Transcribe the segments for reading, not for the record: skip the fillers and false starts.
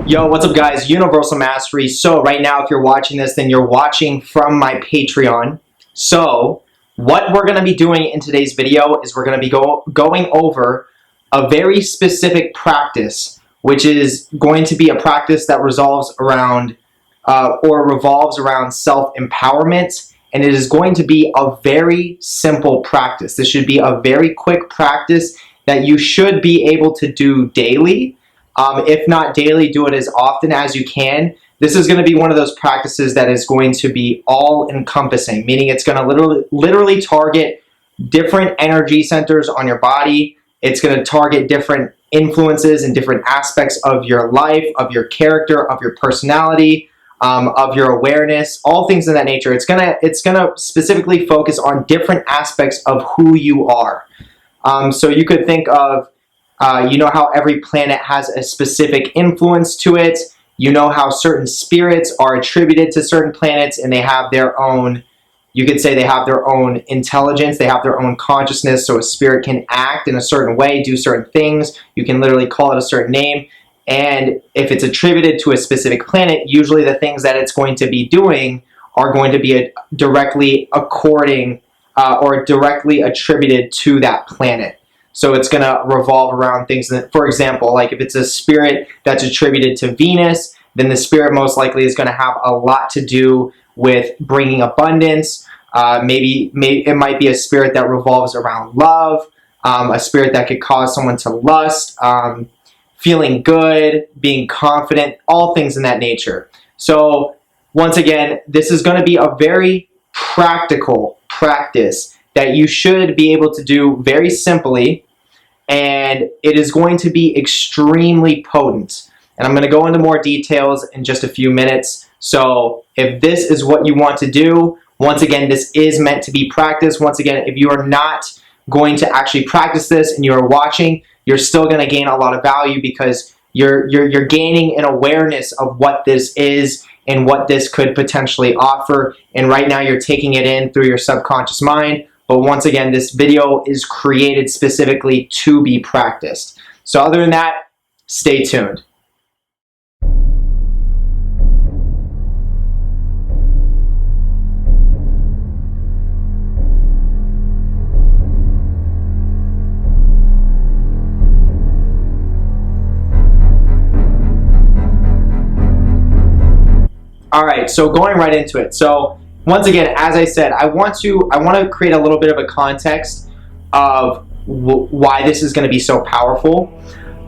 Yo, what's up guys? Universal Mastery. So right now, if you're watching this, then you're watching from my Patreon. So what we're going to be doing in today's video is we're going to be going over a very specific practice, which is going to be a practice that revolves around self-empowerment, and it is going to be a very simple practice. This should be a very quick practice that you should be able to do daily. If not daily, do it as often as you can. This is going to be one of those practices that is going to be all-encompassing, meaning it's going to literally target different energy centers on your body. It's going to target different influences and different aspects of your life, of your character, of your personality, of your awareness, all things of that nature. It's gonna specifically focus on different aspects of who you are. So you could think of you know how every planet has a specific influence to it. You know how certain spirits are attributed to certain planets and they have their own, you could say they have their own intelligence, they have their own consciousness, so a spirit can act in a certain way, do certain things. You can literally call it a certain name. And if it's attributed to a specific planet, usually the things that it's going to be doing are going to be directly attributed to that planet. So it's going to revolve around things that, for example, like if it's a spirit that's attributed to Venus, then the spirit most likely is going to have a lot to do with bringing abundance. Maybe it might be a spirit that revolves around love, a spirit that could cause someone to lust, feeling good, being confident, all things in that nature. So once again, this is going to be a very practical practice that you should be able to do very simply, and it is going to be extremely potent. And I'm going to go into more details in just a few minutes. So if this is what you want to do, once again, this is meant to be practiced. Once again, if you are not going to actually practice this and you are watching, you're still going to gain a lot of value because you're gaining an awareness of what this is and what this could potentially offer. And right now you're taking it in through your subconscious mind. But once again, this video is created specifically to be practiced. So other than that, stay tuned. All right, so going right into it. So once again, as I said, I want to create a little bit of a context of why this is going to be so powerful,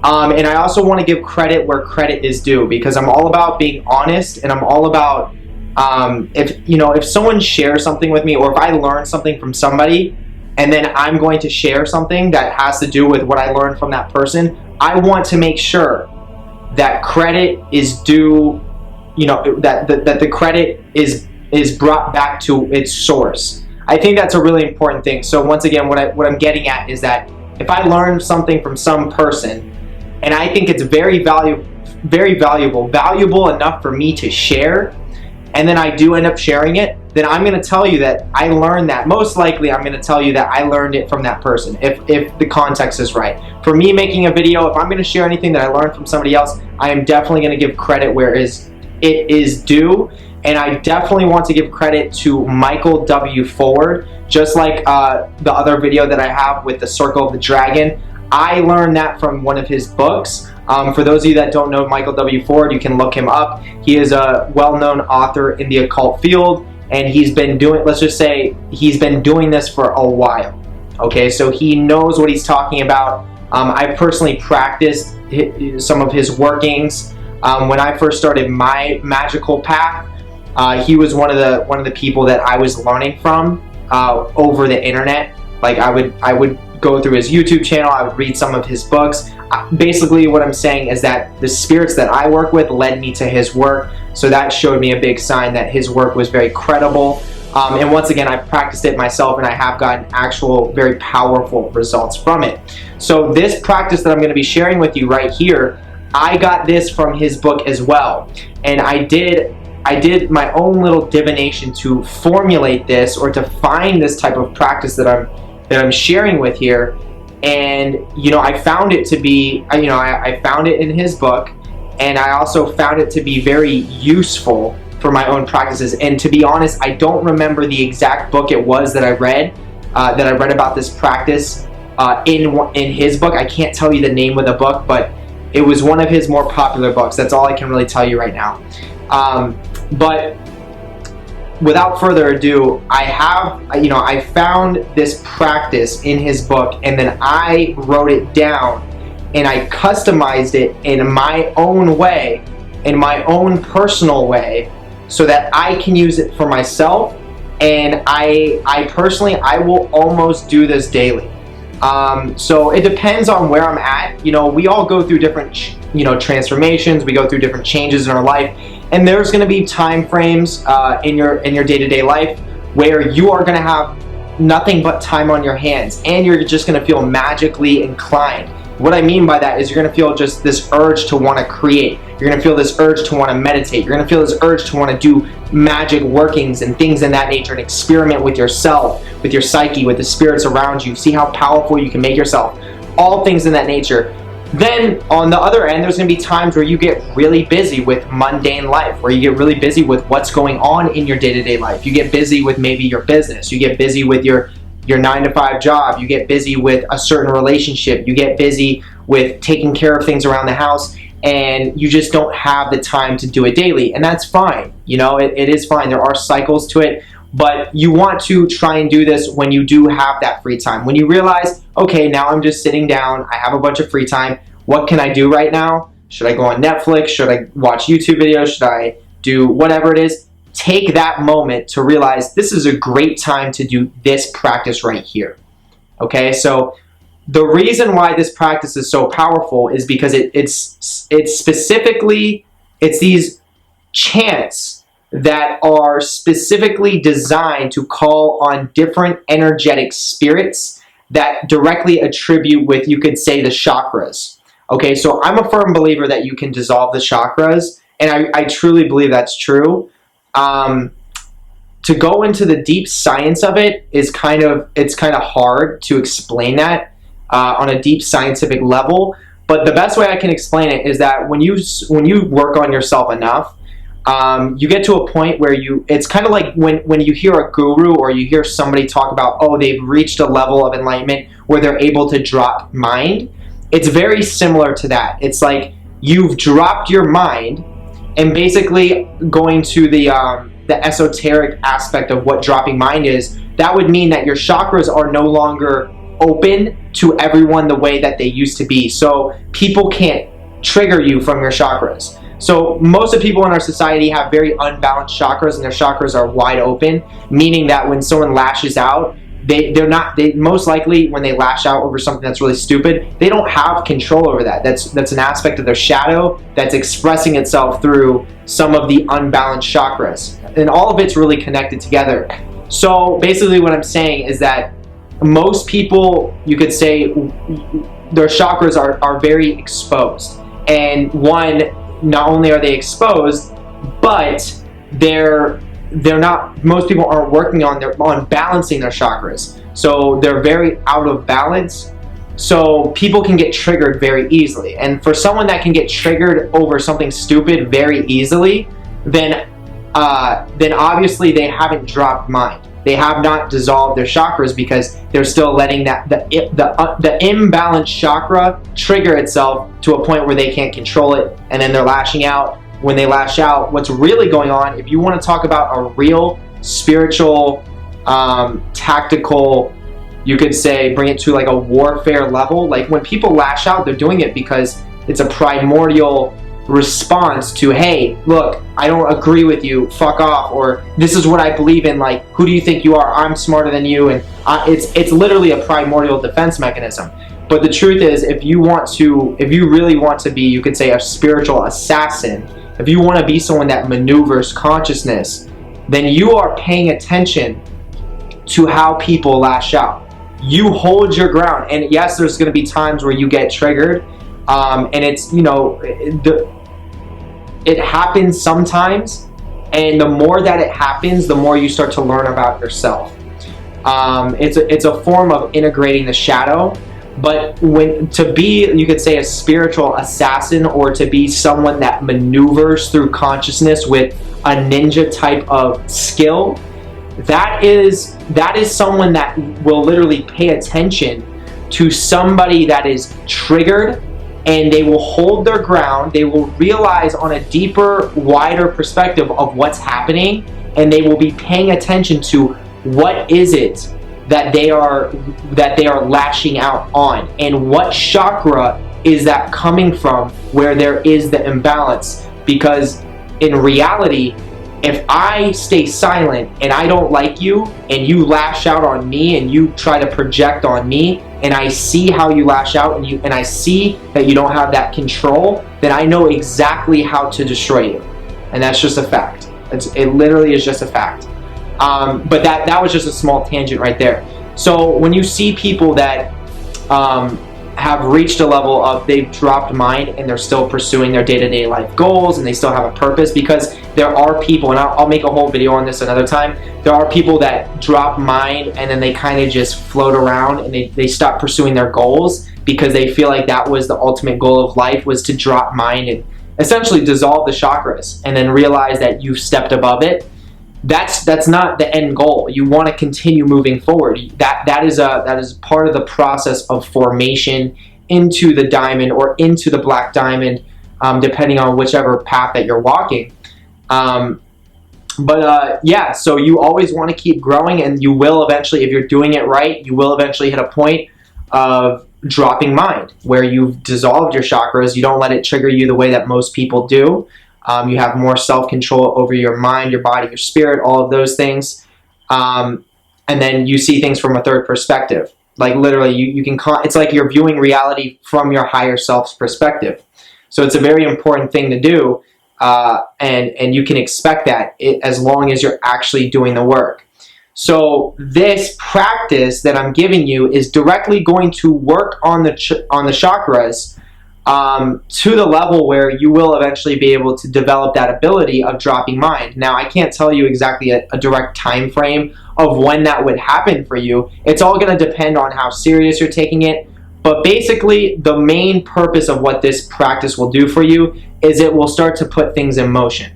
and I also want to give credit where credit is due, because I'm all about being honest, and I'm all about if someone shares something with me, or if I learn something from somebody, and then I'm going to share something that has to do with what I learned from that person, I want to make sure that credit is due. That the credit is brought back to its source. I think that's a really important thing. So once again, what I'm getting at is that if I learn something from some person and I think it's very valuable enough for me to share, and then I do end up sharing it, then I'm going to tell you that I learned that. Most likely I'm going to tell you that I learned it from that person, if the context is right. For me making a video, if I'm going to share anything that I learned from somebody else, I am definitely going to give credit where it is due. And I definitely want to give credit to Michael W. Ford, just like the other video that I have with the Circle of the Dragon. I learned that from one of his books. For those of you that don't know Michael W. Ford, you can look him up. He is a well-known author in the occult field, and he's been doing, let's just say, he's been doing this for a while. Okay, so he knows what he's talking about. I personally practiced some of his workings when I first started my magical path. He was one of the people that I was learning from over the internet. Like I would go through his YouTube channel, I would read some of his books. Basically what I'm saying is that the spirits that I work with led me to his work, so that showed me a big sign that his work was very credible. And once again, I've practiced it myself and I have gotten actual very powerful results from it. So this practice that I'm going to be sharing with you right here, I got this from his book as well. And I did my own little divination to formulate this, or to find this type of practice that I'm sharing with here. And I found it to be, I found it in his book, and I also found it to be very useful for my own practices. And to be honest, I don't remember the exact book it was that I read about this practice in his book. I can't tell you the name of the book, but it was one of his more popular books. That's all I can really tell you right now. But without further ado, I found this practice in his book, and then I wrote it down and I customized it in my own way, in my own personal way, so that I can use it for myself. And I personally, I will almost do this daily. So it depends on where I'm at. We all go through different, transformations. We go through different changes in our life, and there's going to be time frames in your day-to-day life where you are going to have nothing but time on your hands, and you're just going to feel magically inclined. What I mean by that is you're going to feel just this urge to want to create. You're going to feel this urge to want to meditate. You're going to feel this urge to want to do magic workings and things in that nature, and experiment with yourself, with your psyche, with the spirits around you. See how powerful you can make yourself. All things in that nature. Then on the other end, there's going to be times where you get really busy with mundane life, where you get really busy with what's going on in your day-to-day life. You get busy with maybe your business. You get busy with your 9-to-5 job. You get busy with a certain relationship. You get busy with taking care of things around the house, and you just don't have the time to do it daily. And that's fine. It is fine. There are cycles to it, but you want to try and do this when you do have that free time. When you realize, okay, now I'm just sitting down, I have a bunch of free time. What can I do right now? Should I go on Netflix? Should I watch YouTube videos? Should I do whatever it is? Take that moment to realize this is a great time to do this practice right here. Okay, so the reason why this practice is so powerful is because it's specifically, it's these chants that are specifically designed to call on different energetic spirits that directly attribute with, you could say, the chakras. Okay, so I'm a firm believer that you can dissolve the chakras, and I truly believe that's true. To go into the deep science of it is kind of hard to explain that on a deep scientific level. But the best way I can explain it is that when you work on yourself enough, you get to a point where it's kind of like when you hear a guru or you hear somebody talk about, oh, they've reached a level of enlightenment where they're able to drop mind. It's very similar to that. It's like you've dropped your mind, and basically going to the esoteric aspect of what dropping mind is, that would mean that your chakras are no longer open to everyone the way that they used to be. So people can't trigger you from your chakras. So most of the people in our society have very unbalanced chakras, and their chakras are wide open, meaning that when someone lashes out, they most likely, when they lash out over something that's really stupid, they don't have control over that. That's an aspect of their shadow that's expressing itself through some of the unbalanced chakras, and all of it's really connected together. So basically what I'm saying is that most people, you could say, their chakras are very exposed, and not only are they exposed, but most people aren't working on balancing their chakras. So they're very out of balance. So people can get triggered very easily. And for someone that can get triggered over something stupid very easily, then obviously they haven't dropped mind. They have not dissolved their chakras, because they're still letting the imbalanced chakra trigger itself to a point where they can't control it, and then they're lashing out. When they lash out, what's really going on, if you want to talk about a real spiritual, tactical, you could say, bring it to like a warfare level, like when people lash out, they're doing it because it's a primordial response to, hey, look, I don't agree with you, fuck off, or this is what I believe in, like, who do you think you are, I'm smarter than you, and it's literally a primordial defense mechanism. But the truth is, if you really want to be, you could say, a spiritual assassin, if you want to be someone that maneuvers consciousness, then you are paying attention to how people lash out. You hold your ground, and yes, there's going to be times where you get triggered, and it's, it happens sometimes, and the more that it happens, the more you start to learn about yourself. It's a form of integrating the shadow, But to be, you could say, a spiritual assassin, or to be someone that maneuvers through consciousness with a ninja type of skill, that is someone that will literally pay attention to somebody that is triggered, and they will hold their ground. They will realize on a deeper, wider perspective of what's happening, and they will be paying attention to what is it that they are lashing out on, and what chakra is that coming from where there is the imbalance. Because in reality, if I stay silent and I don't like you, and you lash out on me and you try to project on me, and I see how you lash out, and I see that you don't have that control, then I know exactly how to destroy you. And that's just a fact. It literally is just a fact. But that was just a small tangent right there. So when you see people that have reached a level of, they've dropped mind and they're still pursuing their day-to-day life goals, and they still have a purpose, because there are people, and I'll make a whole video on this another time, there are people that drop mind and then they kind of just float around, and they stop pursuing their goals because they feel like that was the ultimate goal of life, was to drop mind and essentially dissolve the chakras, and then realize that you've stepped above it. That's not the end goal. You want to continue moving forward. That is part of the process of formation into the diamond, or into the black diamond, depending on whichever path that you're walking. Yeah, so you always want to keep growing, and you will eventually, if you're doing it right, you will eventually hit a point of dropping mind, where you've dissolved your chakras. You don't let it trigger you the way that most people do. You have more self-control over your mind, your body, your spirit, all of those things. And then you see things from a third perspective. Like literally, it's like you're viewing reality from your higher self's perspective. So it's a very important thing to do, and you can expect that as long as you're actually doing the work. So this practice that I'm giving you is directly going to work on the chakras, to the level where you will eventually be able to develop that ability of dropping mind. Now, I can't tell you exactly a direct time frame of when that would happen for you. It's all going to depend on how serious you're taking it. But basically, the main purpose of what this practice will do for you is it will start to put things in motion.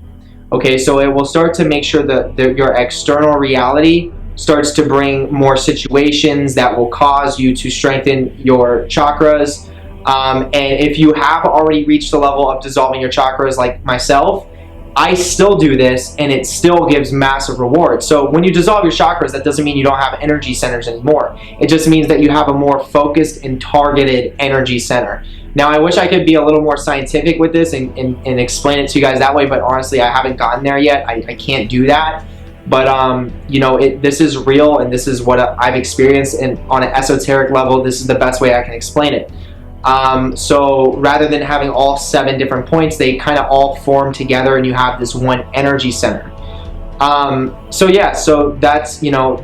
Okay, so it will start to make sure that your external reality starts to bring more situations that will cause you to strengthen your chakras. And if you have already reached the level of dissolving your chakras like myself, I still do this, and it still gives massive rewards. So when you dissolve your chakras, that doesn't mean you don't have energy centers anymore. It just means that you have a more focused and targeted energy center. Now, I wish I could be a little more scientific with this and explain it to you guys that way, but honestly, I haven't gotten there yet. I can't do that. But you know, this is real, and this is what I've experienced, and on an esoteric level, this is the best way I can explain it. So rather than having all 7 different points, they kind of all form together, and you have this one energy center. So yeah, so that's, you know,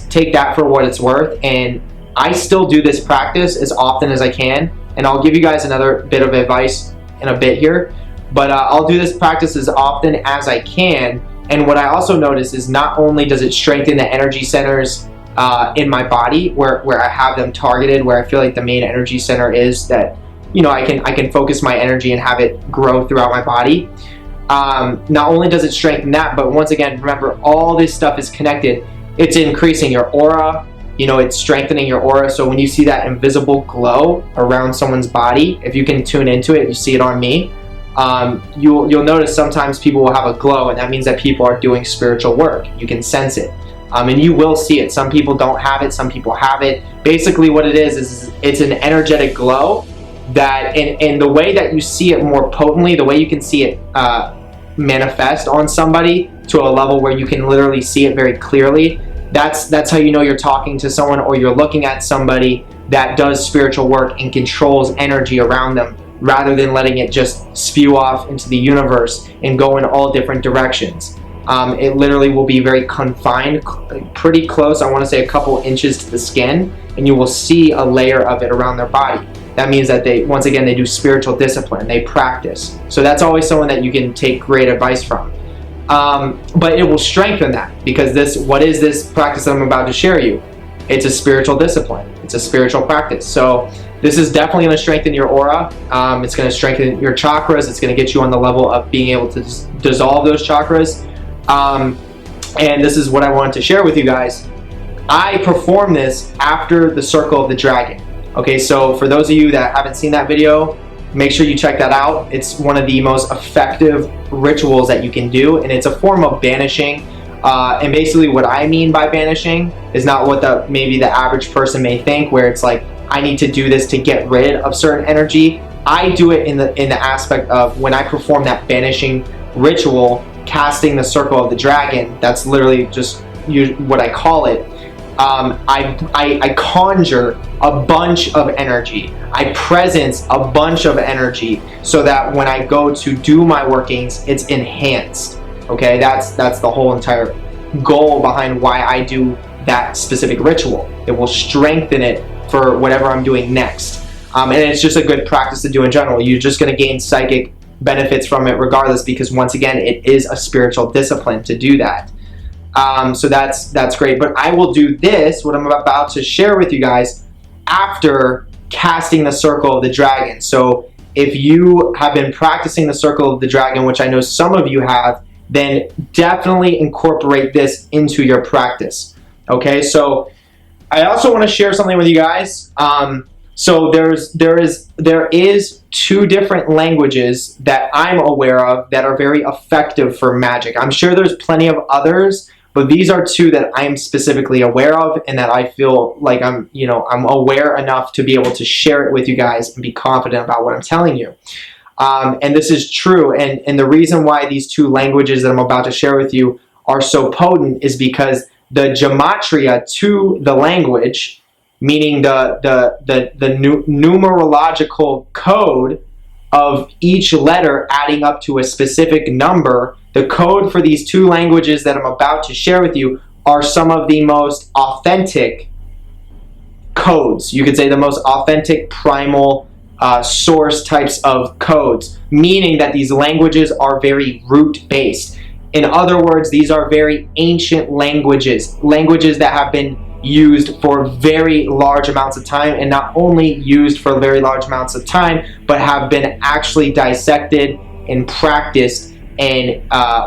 take that for what it's worth. And I still do this practice as often as I can, and I'll give you guys another bit of advice in a bit here, but I'll do this practice as often as I can. And what I also notice is, not only does it strengthen the energy centers in my body, where I have them targeted, where I feel like the main energy center is, that, you know, I can focus my energy and have it grow throughout my body. Not only does it strengthen that, but once again, remember, all this stuff is connected. It's increasing your aura, you know, it's strengthening your aura. So when you see that invisible glow around someone's body, if you can tune into it, you see it on me, you'll notice sometimes people will have a glow, and that means that people are doing spiritual work. You can sense it. And you will see it. Some people don't have it, some people have it. Basically what it is it's an energetic glow that, and the way that you see it more potently, the way you can see it manifest on somebody to a level where you can literally see it very clearly, that's how you know you're talking to someone, or you're looking at somebody that does spiritual work and controls energy around them, rather than letting it just spew off into the universe and go in all different directions. It literally will be very confined, pretty close, I want to say a couple inches to the skin, and you will see a layer of it around their body. That means that once again, they do spiritual discipline, they practice. So that's always someone that you can take great advice from. But it will strengthen that, because what is this practice that I'm about to share you? it's a spiritual discipline. It's a spiritual practice. So this is definitely going to strengthen your aura. It's going to strengthen your chakras. It's going to get you on the level of being able to dissolve those chakras. And this is what I wanted to share with you guys. I perform this after the Circle of the Dragon. Okay, so for those of you that haven't seen that video, make sure you check that out. It's one of the most effective rituals that you can do, and it's a form of banishing. And basically what I mean by banishing is not what maybe the average person may think, where it's like, I need to do this to get rid of certain energy. I do it in the aspect of when I perform that banishing ritual, casting the Circle of the Dragon. That's literally just what I call it. I conjure a bunch of energy. I presence a bunch of energy so that when I go to do my workings, it's enhanced. Okay, that's the whole entire goal behind why I do that specific ritual. It will strengthen it for whatever I'm doing next. And it's just a good practice to do in general. You're just going to gain psychic benefits from it regardless, because once again, it is a spiritual discipline to do that. So that's great. But I will do this, what I'm about to share with you guys, after casting the Circle of the Dragon. So if you have been practicing the Circle of the Dragon, which I know some of you have, then definitely incorporate this into your practice. Okay, so I also want to share something with you guys. So there is 2 different languages that I'm aware of that are very effective for magic. I'm sure there's plenty of others, but these are 2 that I'm specifically aware of, and that I feel like I'm aware enough to be able to share it with you guys and be confident about what I'm telling you. And this is true, and the reason why these 2 languages that I'm about to share with you are so potent is because the gematria to the language, meaning the numerological code of each letter adding up to a specific number, the code for these 2 languages that I'm about to share with you are some of the most authentic codes. You could say the most authentic primal source types of codes, meaning that these languages are very root-based. In other words, these are very ancient languages that have been used for very large amounts of time, and not only used for very large amounts of time, but have been actually dissected and practiced and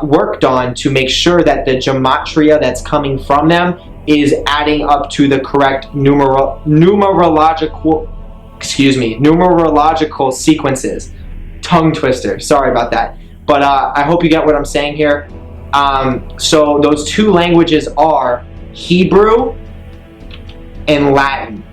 worked on to make sure that the gematria that's coming from them is adding up to the correct numerological sequences. Tongue twister, sorry about that. But I hope you get what I'm saying here. So those 2 languages are Hebrew and Latin.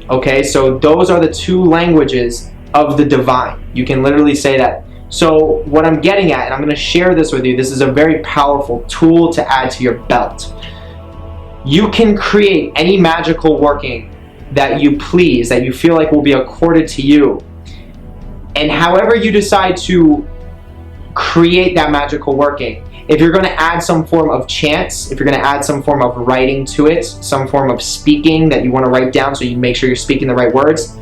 Okay, so those are the 2 languages of the divine. You can literally say that. So what I'm getting at, and I'm going to share this with you, this is a very powerful tool to add to your belt. You can create any magical working that you please, that you feel like will be accorded to you. And however you decide to create that magical working, if you're going to add some form of chants, if you're going to add some form of writing to it, some form of speaking that you want to write down so you make sure you're speaking the right words,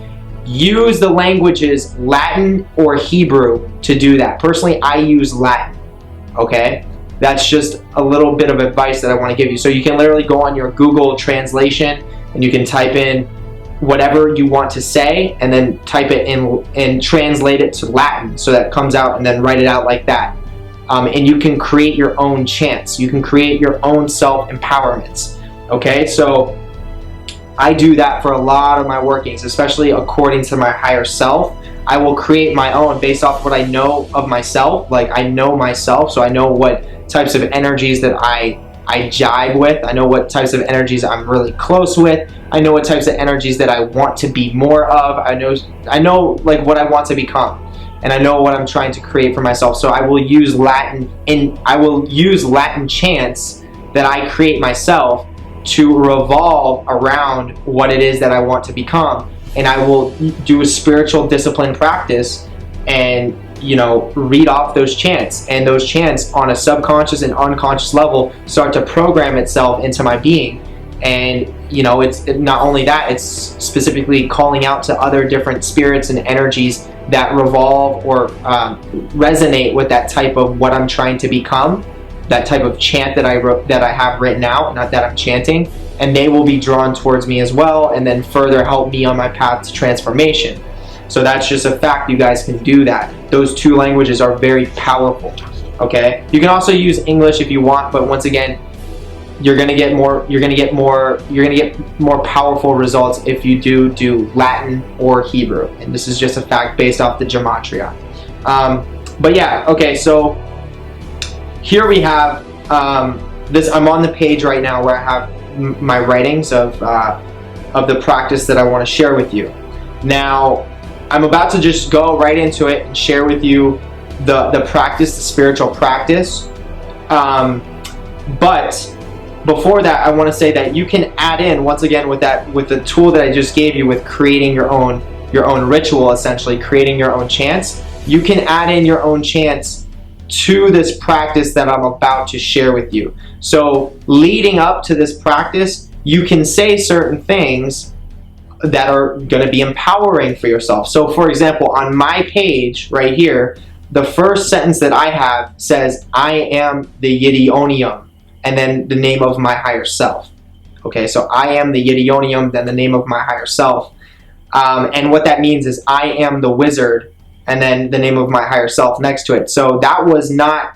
use the languages Latin or Hebrew to do that. Personally, I use Latin. Okay? That's just a little bit of advice that I want to give you. So you can literally go on your Google translation and you can type in whatever you want to say and then type it in and translate it to Latin so that it comes out, and then write it out like that. And you can create your own chants. You can create your own self-empowerments. Okay, so I do that for a lot of my workings, especially according to my higher self. I will create my own based off what I know of myself. Like, I know myself, so I know what types of energies that I jibe with. I know what types of energies I'm really close with. I know what types of energies that I want to be more of. I know like what I want to become. And I know what I'm trying to create for myself. So I will use Latin, and I will use Latin chants that I create myself to revolve around what it is that I want to become. And I will do a spiritual discipline practice and, read off those chants. And those chants on a subconscious and unconscious level start to program itself into my being. And, it's not only that, it's specifically calling out to other different spirits and energies that revolve or resonate with that type of what I'm trying to become, that type of chant that I have written out, not that I'm chanting. and they will be drawn towards me as well, and then further help me on my path to transformation. So that's just a fact. You guys can do that. Those two languages are very powerful. Okay, you can also use English if you want, but once again, you're gonna get more powerful results if you do Latin or Hebrew, and this is just a fact based off the gematria. But yeah, okay, so here we have this. I'm on the page right now where I have my writings of the practice that I want to share with you. Now, I'm about to just go right into it and share with you the practice, the spiritual practice. But before that, I want to say that you can add in, once again, with the tool that I just gave you, with creating your own ritual, essentially creating your own chants. You can add in your own chants to this practice that I'm about to share with you. So leading up to this practice, you can say certain things that are going to be empowering for yourself. So for example, on my page right here, the first sentence that I have says, I am the Yidionium, and then the name of my higher self. Okay, so I am the Yidionium, then the name of my higher self. And what that means is I am the wizard, and then the name of my higher self next to it. So that was not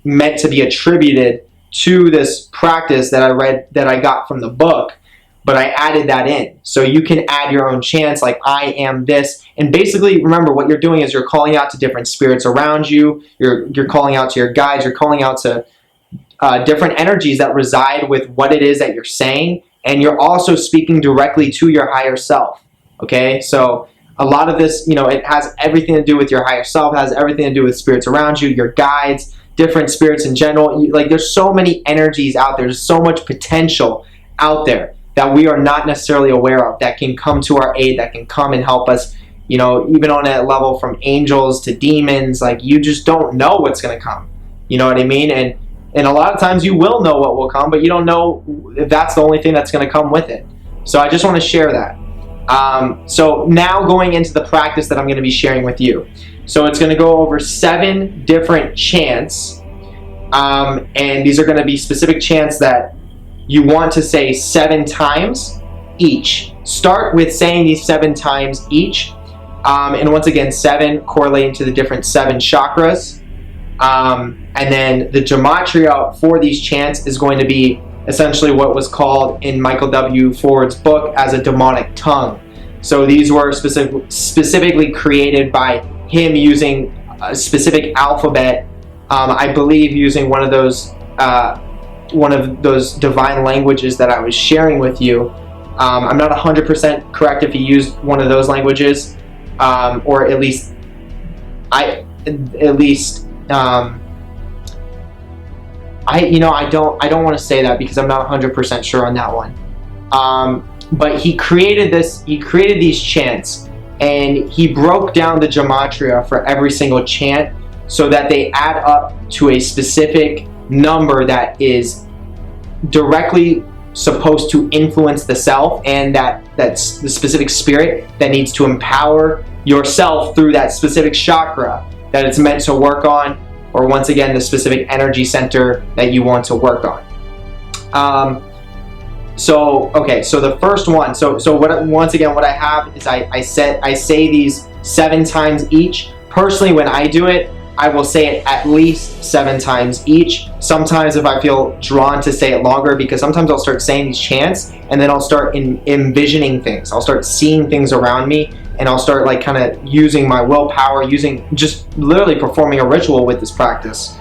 meant to be attributed to this practice that I got from the book, but I added that in. So you can add your own chants, like I am this. And basically, remember, what you're doing is you're calling out to different spirits around you. You're calling out to your guides. You're calling out to different energies that reside with what it is that you're saying. And you're also speaking directly to your higher self. Okay? So a lot of this, it has everything to do with your higher self, has everything to do with spirits around you, your guides, different spirits in general. Like, there's so many energies out there. There's so much potential out there that we are not necessarily aware of, that can come to our aid, that can come and help us, even on a level from angels to demons. Like, you just don't know what's going to come. You know what I mean? And a lot of times you will know what will come, but you don't know if that's the only thing that's going to come with it. So I just want to share that. So now going into the practice that I'm going to be sharing with you. So it's going to go over 7 different chants. And these are going to be specific chants that you want to say 7 times each. Start with saying these 7 times each. And once again, 7 correlating to the different 7 chakras. And then the gematria for these chants is going to be essentially what was called in Michael W. Ford's book as a demonic tongue. So these were specifically created by him using a specific alphabet, I believe using one of those divine languages that I was sharing with you. I'm not 100% correct if he used one of those languages, or at least I don't want to say that because I'm not 100% sure on that one. But he created these chants, and he broke down the gematria for every single chant so that they add up to a specific number that is directly supposed to influence the self, and that's the specific spirit that needs to empower yourself through that specific chakra that it's meant to work on, or once again, the specific energy center that you want to work on. So the first one, once again, what I have is I say these 7 times each. Personally, when I do it, I will say it at least 7 times each. Sometimes if I feel drawn to say it longer, because sometimes I'll start saying these chants and then I'll start envisioning things. I'll start seeing things around me, and I'll start like kind of using my willpower, just literally performing a ritual with this practice.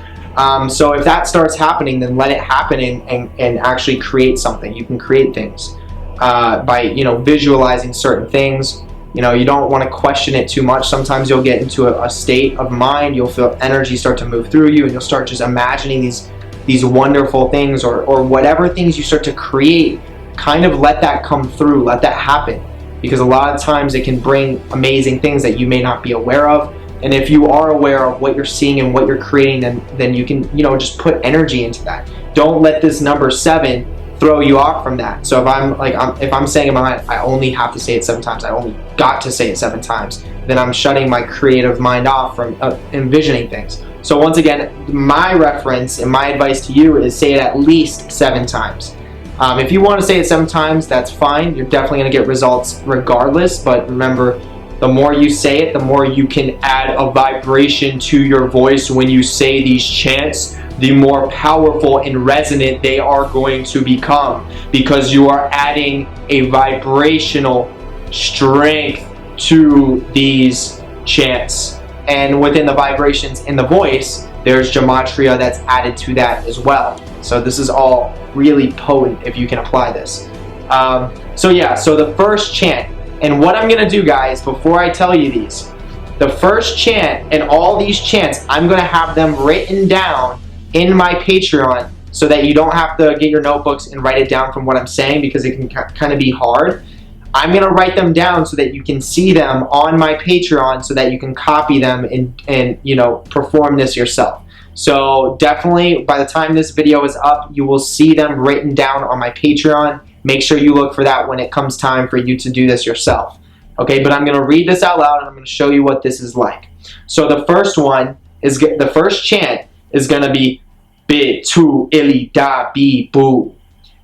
So if that starts happening, then let it happen and actually create something. You can create things by visualizing certain things. You don't want to question it too much. Sometimes you'll get into a state of mind, you'll feel energy start to move through you, and you'll start just imagining these wonderful things, or whatever things you start to create. Kind of let that come through, let that happen, because a lot of times it can bring amazing things that you may not be aware of. And if you are aware of what you're seeing and what you're creating, then you can just put energy into that. Don't let this number 7 throw you off from that. So if I'm saying in my mind, I only have to say it 7 times, I only got to say it 7 times, then I'm shutting my creative mind off from envisioning things. So once again, my reference and my advice to you is say it at least 7 times. If you want to say it 7 times, that's fine. You're definitely going to get results regardless, but remember, the more you say it, the more you can add a vibration to your voice when you say these chants, the more powerful and resonant they are going to become, because you are adding a vibrational strength to these chants. And within the vibrations in the voice, there's gematria that's added to that as well. So this is all really potent if you can apply this. So the first chant, and what I'm going to do, guys, before I tell you these, the first chant and all these chants, I'm going to have them written down in my Patreon so that you don't have to get your notebooks and write it down from what I'm saying, because it can kind of be hard. I'm going to write them down so that you can see them on my Patreon, so that you can copy them and you know, perform this yourself. So definitely, by the time this video is up, you will see them written down on my Patreon. Make sure you look for that when it comes time for you to do this yourself. Okay, but I'm going to read this out loud and I'm going to show you what this is like. So the first one is, the first chant is going to be Bit tu illy da be boo.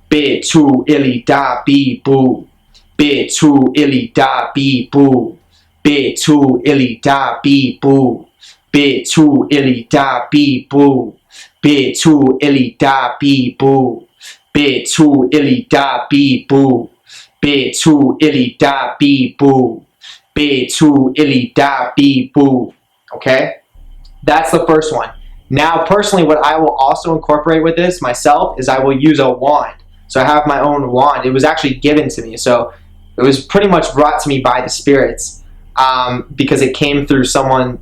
Bit tu illy da be boo. Bit tu illy da be boo. Bit tu illy da be boo. Bit tu illy da be boo. Bit tu illy da be boo. Bit tu illy da be boo. Bit tu illy da be boo. Bit tu illy da be boo. Okay? That's the first one. Now, personally, what I will also incorporate with this myself is I will use a wand. So I have my own wand. It was actually given to me. So it was pretty much brought to me by the spirits, because it came through someone.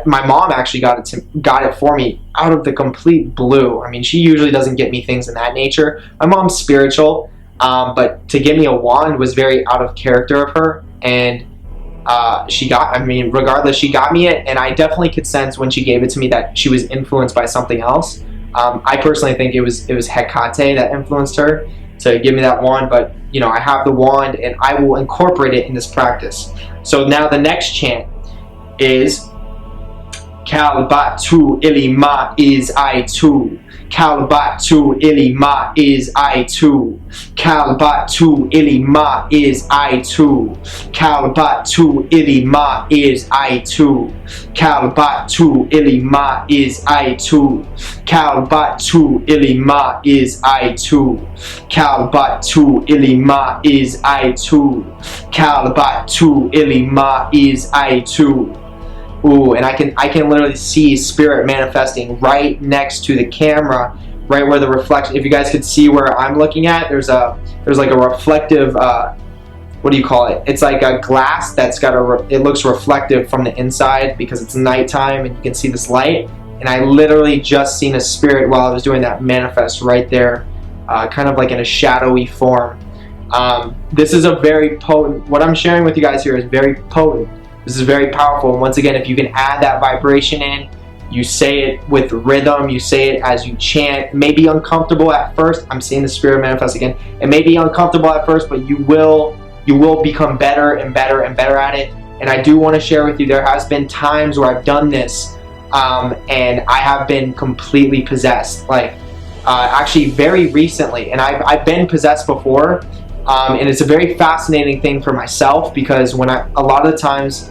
My mom actually got it for me out of the complete blue. I mean, she usually doesn't get me things in that nature. My mom's spiritual, but to give me a wand was very out of character of her. And regardless, she got me it, and I definitely could sense when she gave it to me that she was influenced by something else. I personally think it was Hecate that influenced her to give me that wand, but you know, I have the wand and I will incorporate it in this practice. So now the next chant is Kalbatu ilima is I too. Kalbatu ilima is I too. Kalbatu ilima is I too. Kalbatu ilima is I too. Kalbatu ilima is I too. Kalbatu ilima is I too. Kalbatu ilima is I too. Kalbatu ilima is I too. Ooh, and I can literally see spirit manifesting right next to the camera, right where the reflection. If you guys could see where I'm looking at, there's like a reflective, what do you call it? It's like a glass that's got it looks reflective from the inside because it's nighttime and you can see this light. And I literally just seen a spirit while I was doing that manifest right there, kind of like in a shadowy form. This is a very potent. What I'm sharing with you guys here is very potent. This is very powerful. And once again, if you can add that vibration in, you say it with rhythm, you say it as you chant. It may be uncomfortable at first. I'm seeing the spirit manifest again. It may be uncomfortable at first, but you will become better and better and better at it. And I do want to share with you, there has been times where I've done this and I have been completely possessed. Like actually very recently, and I've been possessed before. And it's a very fascinating thing for myself, because when a lot of the times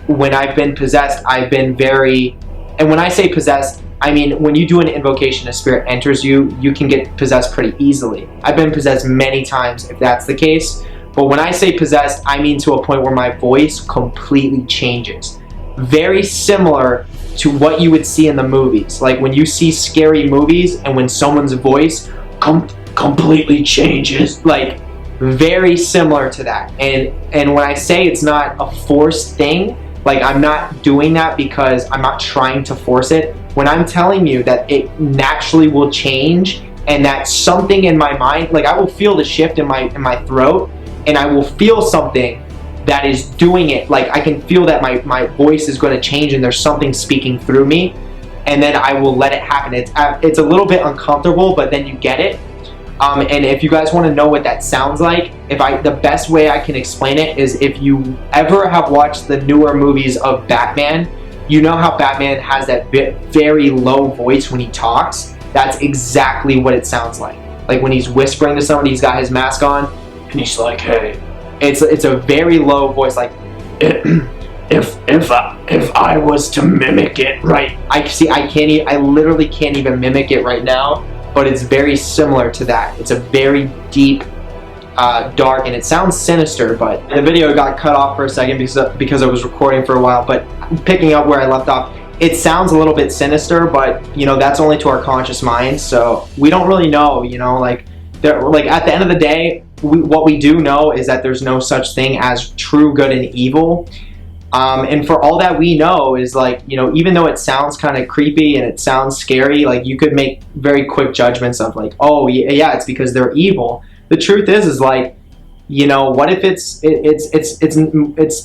when I've been possessed, I've been very, and when I say possessed, I mean when you do an invocation, a spirit enters you, you can get possessed pretty easily. I've been possessed many times if that's the case, but when I say possessed, I mean to a point where my voice completely changes. Very similar to what you would see in the movies. Like when you see scary movies and when someone's voice completely changes, like very similar to that. And when I say it's not a forced thing, like I'm not doing that because I'm not trying to force it. When I'm telling you that it naturally will change and that something in my mind, like I will feel the shift in my throat, and I will feel something that is doing it. Like I can feel that my voice is going to change and there's something speaking through me, and then I will let it happen. It's a little bit uncomfortable, but then you get it. And if you guys want to know what that sounds like, the best way I can explain it is if you ever have watched the newer movies of Batman, you know how Batman has that very low voice when he talks. That's exactly what it sounds like. like when he's whispering to somebody, he's got his mask on, and he's like, "Hey." It's a very low voice, like, if I was to mimic it, right? I literally can't even mimic it right now, but it's very similar to that. It's a very deep, dark, and it sounds sinister, but the video got cut off for a second because I was recording for a while, but picking up where I left off, it sounds a little bit sinister, but you know, that's only to our conscious mind, so we don't really know, you know, like at the end of the day, what we do know is that there's no such thing as true good and evil. And for all that we know is, like, you know, even though it sounds kind of creepy and it sounds scary, like you could make very quick judgments of like, oh yeah, it's because they're evil. The truth is like, you know, what if it's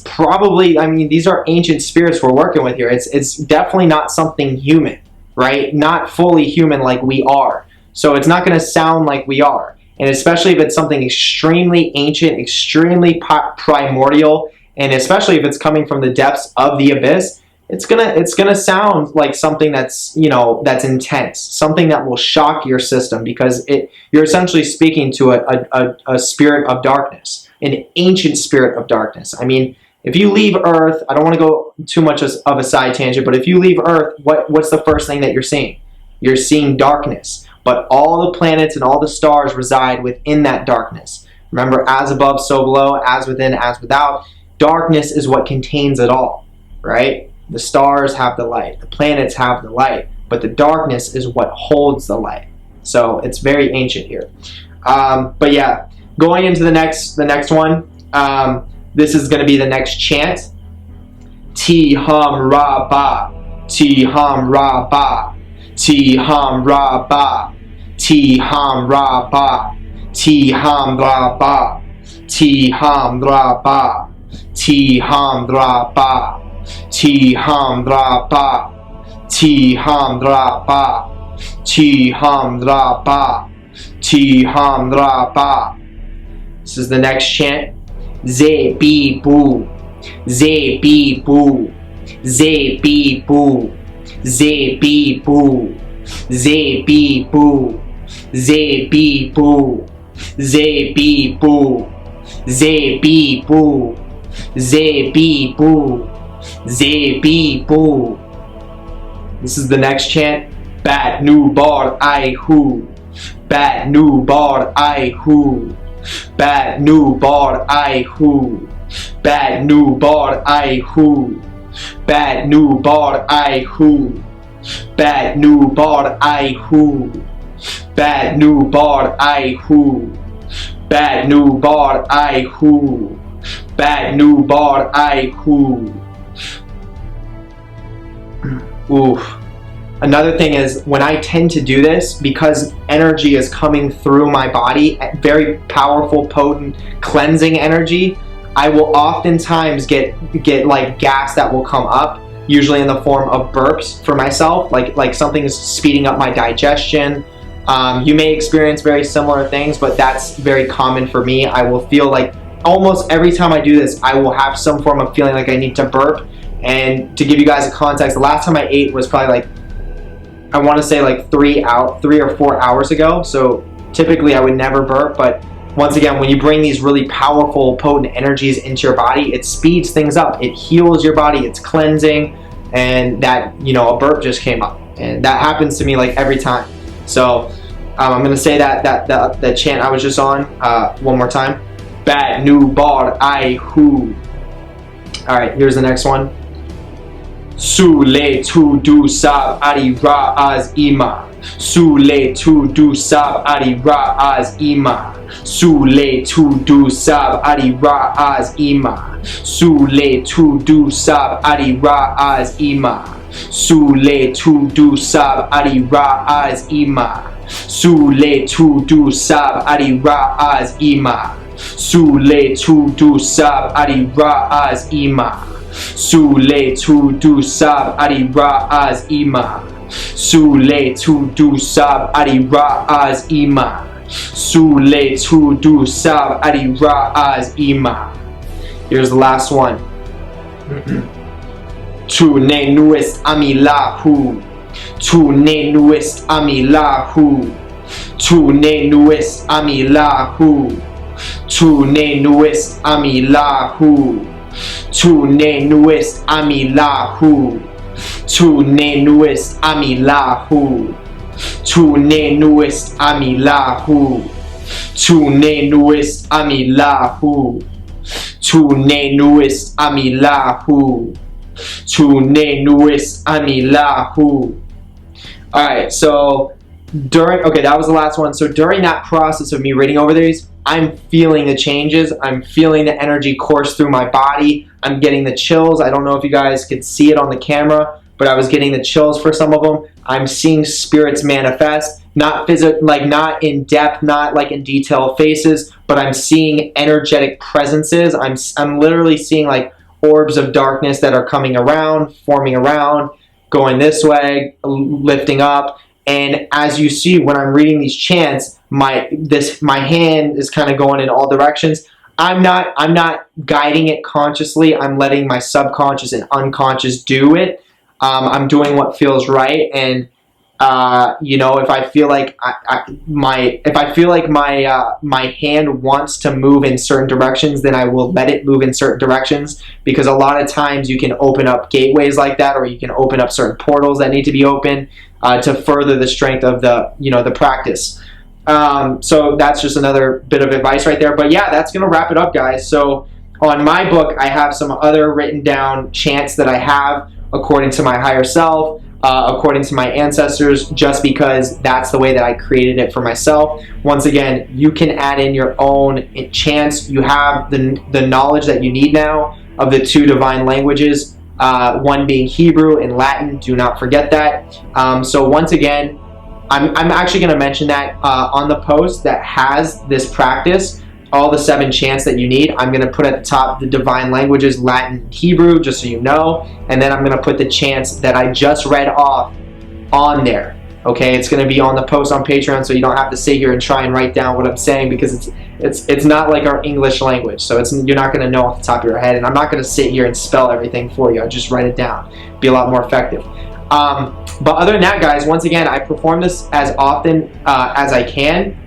probably, I mean, these are ancient spirits we're working with here. It's definitely not something human, right? Not fully human like we are. So it's not going to sound like we are. And especially if it's something extremely ancient, extremely primordial, and especially if it's coming from the depths of the abyss, it's gonna sound like something that's, you know, that's intense, something that will shock your system, because you're essentially speaking to a spirit of darkness, an ancient spirit of darkness. I mean, if you leave Earth, I don't want to go too much of a side tangent, but if you leave Earth, what's the first thing that you're seeing? You're seeing darkness. But all the planets and all the stars reside within that darkness. Remember, as above, so below, as within, as without. Darkness is what contains it all, right? The stars have the light, the planets have the light, but the darkness is what holds the light. So it's very ancient here. But yeah, going into the next one, this is going to be the next chant. Ti hum ra ba, ti hum ra ba, ti hum ra ba, ti hum ra ba, ti hum ra ba, ti hum ra ba, ti hum ra ba, ti hum ra ba, ti hum ra ba, ti hum ra ba, ti hum ra ba. This is the next chant. Ze bi bu, ze bi bu, ze bi bu, ze bi bu, ze bi bu, ze bi bu, ze bi bu, ze bi bu, ze bi bu, ze bi bu. This is the next chant. Bat nu bar I hu, bat nu bar I hu, bat nu bar I hu, bat nu bar I hu, bat nu bar I hu, bat nu bar I hu, bat nu bar I hu, bat nu bar I hu, bat nu bar I hu. Oof. Another thing is, when I tend to do this, because energy is coming through my body, very powerful, potent, cleansing energy, I will oftentimes get like gas that will come up, usually in the form of burps for myself, like something is speeding up my digestion. You may experience very similar things, but that's very common for me. I will feel like almost every time I do this, I will have some form of feeling like I need to burp. And to give you guys a context, the last time I ate was probably like, I want to say like 3 or 4 hours ago. So typically I would never burp, but once again, when you bring these really powerful, potent energies into your body, it speeds things up. It heals your body. It's cleansing, and that, you know, a burp just came up, and that happens to me like every time. So I'm gonna say that chant I was just on one more time. Bat nu bar I hu. All right, here's the next one. Su le tu du sab ari ra az ima. Su le tu du sab ari ra az ima. Su le tu du sab ari ra az ima. Su le tu du sab ari ra az ima. Su le tu du sab ari ra az ima. Su le tu du sab ari ra az ima. Su le tu du sab ari ra az ima. Su le tu du sab ari ra az ima. Su le tu du sab ari ra az ima. Su le tu du sab ari ra az ima. Here's the last one. Tu ne nuist ami lahu. Tu ne nuist ami lahu. Tu ne nuis amilahu. Tu ne nuis amilahu. Tu ne nuis amilahu. Tu ne nuis amilahu. Tu ne nuis amilahu. Tu ne nuis amilahu. Tu ne nuis amilahu. Tu ne nuis amilahu. Alright, so okay, that was the last one. So during that process of me reading over these, I'm feeling the changes. I'm feeling the energy course through my body. I'm getting the chills. I don't know if you guys could see it on the camera, but I was getting the chills for some of them. I'm seeing spirits manifest, not not in depth, not like in detail faces, but I'm seeing energetic presences. I'm literally seeing like orbs of darkness that are coming around, forming around, going this way, lifting up. And as you see, when I'm reading these chants, my hand is kind of going in all directions. I'm not guiding it consciously. I'm letting my subconscious and unconscious do it. I'm doing what feels right, and you know, if I feel like my hand wants to move in certain directions, then I will let it move in certain directions, because a lot of times you can open up gateways like that, or you can open up certain portals that need to be open to further the strength of the practice. So that's just another bit of advice right there. But yeah, that's gonna wrap it up, guys. So on my book, I have some other written down chants that I have according to my higher self, according to my ancestors, just because that's the way that I created it for myself. Once again, you can add in your own chants. You have the knowledge that you need now of the two divine languages, one being Hebrew and Latin. Do not forget that. So once again, I'm actually going to mention that on the post that has this practice, all the 7 chants that you need. I'm going to put at the top the divine languages, Latin and Hebrew, just so you know. And then I'm going to put the chants that I just read off on there. Okay, it's going to be on the post on Patreon, so you don't have to sit here and try and write down what I'm saying, because it's not like our English language. So you're not going to know off the top of your head, and I'm not going to sit here and spell everything for you. I'll just write it down. Be a lot more effective. But other than that, guys, once again, I perform this as often as I can.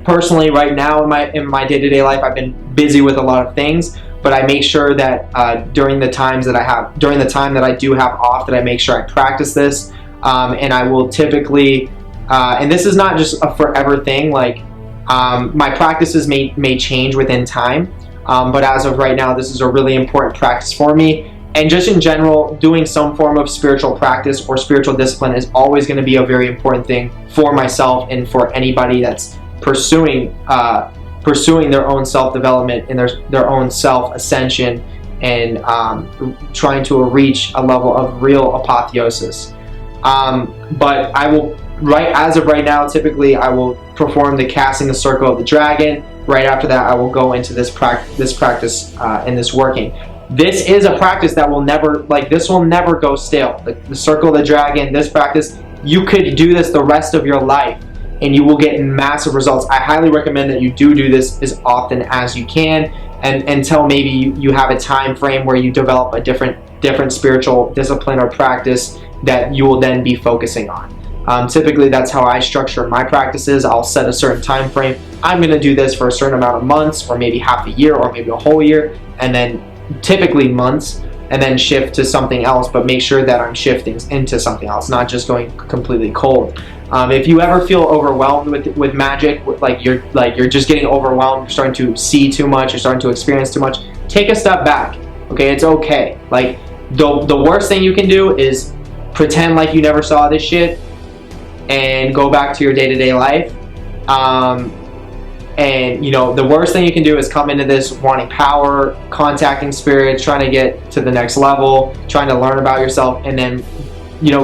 Personally, right now in my day-to-day life, I've been busy with a lot of things, but I make sure that during the time that I do have off, that I make sure I practice this, and I will typically, and this is not just a forever thing. Like my practices may change within time, but as of right now, this is a really important practice for me. And just in general, doing some form of spiritual practice or spiritual discipline is always going to be a very important thing for myself and for anybody that's pursuing their own self-development and their own self-ascension, and trying to reach a level of real apotheosis. But I will, as of right now, typically I will perform the casting the circle of the dragon. Right after that, I will go into this practice and this working. This is a practice that will never, this will never go stale. The circle of the dragon, this practice, you could do this the rest of your life, and you will get massive results. I highly recommend that you do this as often as you can, and until maybe you have a time frame where you develop a different spiritual discipline or practice that you will then be focusing on. Typically, that's how I structure my practices. I'll set a certain time frame. I'm going to do this for a certain amount of months, or maybe half a year, or maybe a whole year, and then typically months, and then shift to something else, but make sure that I'm shifting into something else, not just going completely cold. If you ever feel overwhelmed with magic, like you're just getting overwhelmed, you're starting to see too much, you're starting to experience too much, take a step back. Okay, it's okay. Like the worst thing you can do is pretend like you never saw this shit and go back to your day-to-day life. And the worst thing you can do is come into this wanting power, contacting spirits, trying to get to the next level, trying to learn about yourself, and then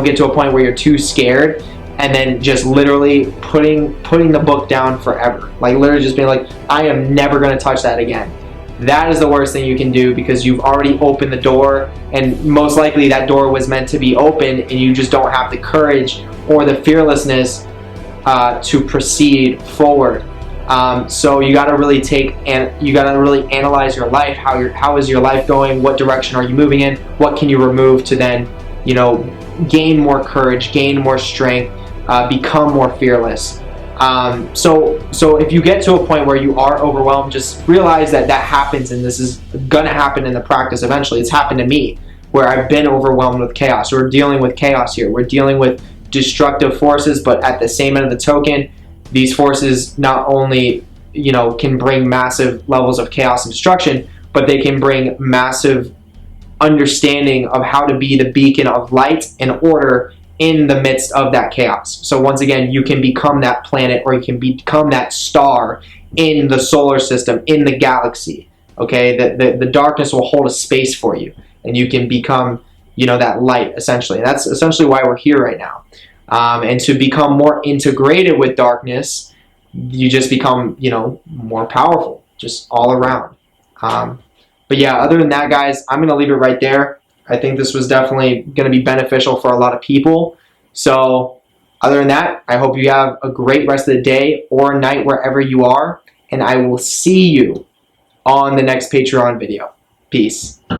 get to a point where you're too scared, and then just literally putting the book down forever. Like literally just being like, I am never going to touch that again. That is the worst thing you can do, because you've already opened the door, and most likely that door was meant to be opened, and you just don't have the courage or the fearlessness to proceed forward. So you got to really analyze your life. How is your life going? What direction are you moving in? What can you remove to then, gain more courage, gain more strength, become more fearless. So if you get to a point where you are overwhelmed, just realize that that happens, and this is gonna happen in the practice eventually. It's happened to me, where I've been overwhelmed with chaos. We're dealing with chaos here. We're dealing with destructive forces, but at the same end of the token, these forces not only, you know, can bring massive levels of chaos and destruction, but they can bring massive understanding of how to be the beacon of light and order in the midst of that chaos. So once again, you can become that planet, or you can become that star in the solar system, in the galaxy. Okay, the darkness will hold a space for you, and you can become, you know, that light, essentially. And that's essentially why we're here right now. And to become more integrated with darkness, you just become, you know, more powerful, just all around. But yeah, other than that, guys, I'm going to leave it right there. I think this was definitely going to be beneficial for a lot of people. So other than that, I hope you have a great rest of the day or night wherever you are. And I will see you on the next Patreon video. Peace.